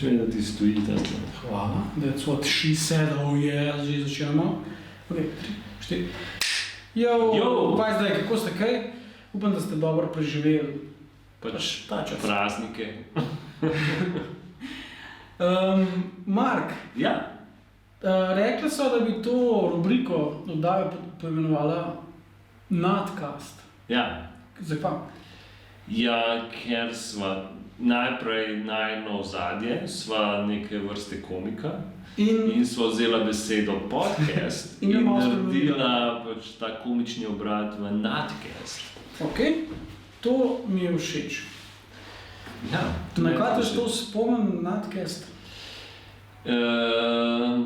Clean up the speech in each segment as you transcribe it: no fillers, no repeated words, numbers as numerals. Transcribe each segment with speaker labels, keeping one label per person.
Speaker 1: Če da ti stoji tam.
Speaker 2: Hvala. That's what she said. Oh yeah, že začenjamo. Ok, 3, 4.
Speaker 1: Yo!
Speaker 2: Kaj zdaj, kako ste kaj? Upam, da ste dobro preživeli
Speaker 1: Pač
Speaker 2: ta čas.
Speaker 1: praznike.
Speaker 2: Mark,
Speaker 1: Ja.
Speaker 2: rekli so, da bi to rubriko oddajo poimenovala Nadcast.
Speaker 1: Ja.
Speaker 2: Zakaj?
Speaker 1: Ja, ker sva najprej najno ozadje, sva neke vrste komika in sva vzela besedo podcast
Speaker 2: In jo
Speaker 1: in
Speaker 2: malo
Speaker 1: naredila pač ta komični obrat v Nadcast.
Speaker 2: Ok, to mi je všeč.
Speaker 1: Ja.
Speaker 2: Na kaj te to spomnim Nadcast?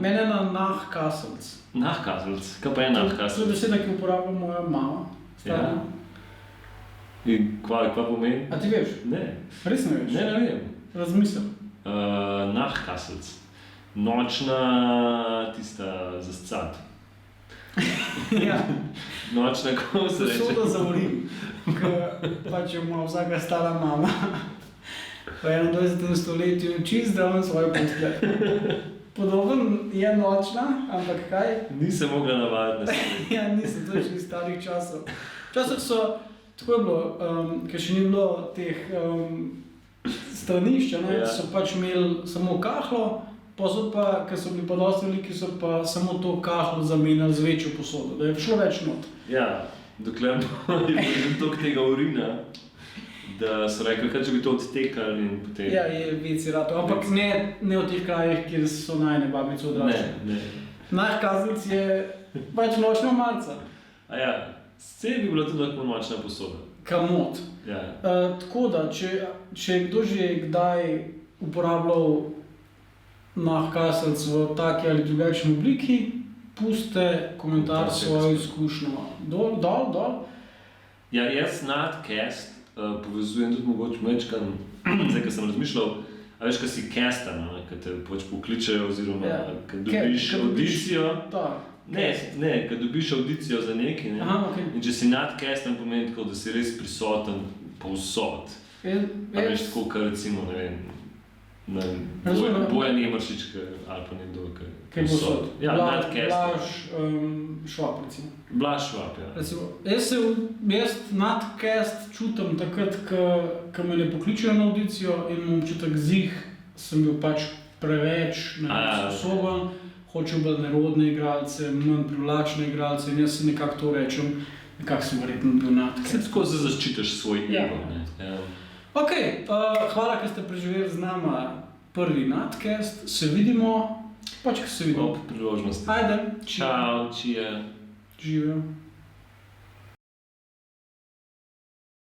Speaker 2: Mene na Nahkaselc.
Speaker 1: Nahkaselc, kaj pa je
Speaker 2: To je
Speaker 1: Nahkaselc?
Speaker 2: beseda, ki uporablja moja mama.
Speaker 1: Ja. In kva pomeni?
Speaker 2: A ti veš?
Speaker 1: Ne,
Speaker 2: Res ne veš?
Speaker 1: ne vem.
Speaker 2: Razmislim.
Speaker 1: Nahkaselc. Nočna tista za scat.
Speaker 2: Ja,
Speaker 1: Nočna, kako se reče?
Speaker 2: posoda za urin, ki pač jo ima vsaka stara mama v 21. stoletju čist zdrav na svoj pogled. Podoben je nočna, ampak kaj?
Speaker 1: Nisem mogla navaditi na sebe.
Speaker 2: Ja, nisem to še iz starih časov. Včasih so, tako je bilo, ker še ni bilo teh stranišča, ne,
Speaker 1: Ja.
Speaker 2: so pač imeli samo kahlo, posod pa, ker so bili pa dosti veliki, so pa samo to kahlo zamenjali z večjo posodo, da je šlo več not.
Speaker 1: Ja, dokler je bilo toliko tega urina, da so rekli, kaj če bi to odtekali in potem...
Speaker 2: Ja, je veci rato, ampak ne v teh krajih, kjer so najne babice odraščale.
Speaker 1: Ne.
Speaker 2: Nahkaselc je pač nočna marca,
Speaker 1: A ja, scena bi bila tudi lahko močna posoda.
Speaker 2: kamot.
Speaker 1: Ja.
Speaker 2: Tako da, če je kdo že kdaj uporabljal Nahkaselc v taki ali drugačni obliki, pustite komentar s svojo izkušnjo. Dol.
Speaker 1: Ja, jaz Nadcast povezujem tudi mogoče mečkan, zdaj, ko sem razmišljal, a veš, ko si castan, ko te pač pokličejo oziroma
Speaker 2: Ja.
Speaker 1: ko dobiš
Speaker 2: Ko dobiš-
Speaker 1: audicijo.
Speaker 2: Ta.
Speaker 1: Ne, ko dobiš audicijo za nekaj, ne?
Speaker 2: Aha, ok.
Speaker 1: In če si Nadcastan, pomeni tako, da si res prisoten povsod. A veš, tako, kot recimo, ne vem,
Speaker 2: Razumem.
Speaker 1: Bojan Emeršič, ali pa nekdo, ki
Speaker 2: Kaj bo sod?
Speaker 1: Ja, Nadcastan.
Speaker 2: Blaž Švab, recimo.
Speaker 1: Blaž Švab, ja.
Speaker 2: Recimo, jaz Nadcast čutim takrat, ko me ne pokličejo na audicijo in imam občutek sem bil pač preveč sposoben, hočem bolj nerodne igralce, manj privlačne igralce in jaz si nekako to rečem, nekako sem verjetno bil
Speaker 1: Se
Speaker 2: Nadcast.
Speaker 1: tako zaščitiš svoj
Speaker 2: Ja.
Speaker 1: ego, ne. Ja.
Speaker 2: Ok, hvala, ker ste preživeli z nama prvi Nadcast, se vidimo, pač ko se vidimo.
Speaker 1: Ob priložnosti.
Speaker 2: Ajde,
Speaker 1: Čau, čije.
Speaker 2: živijo.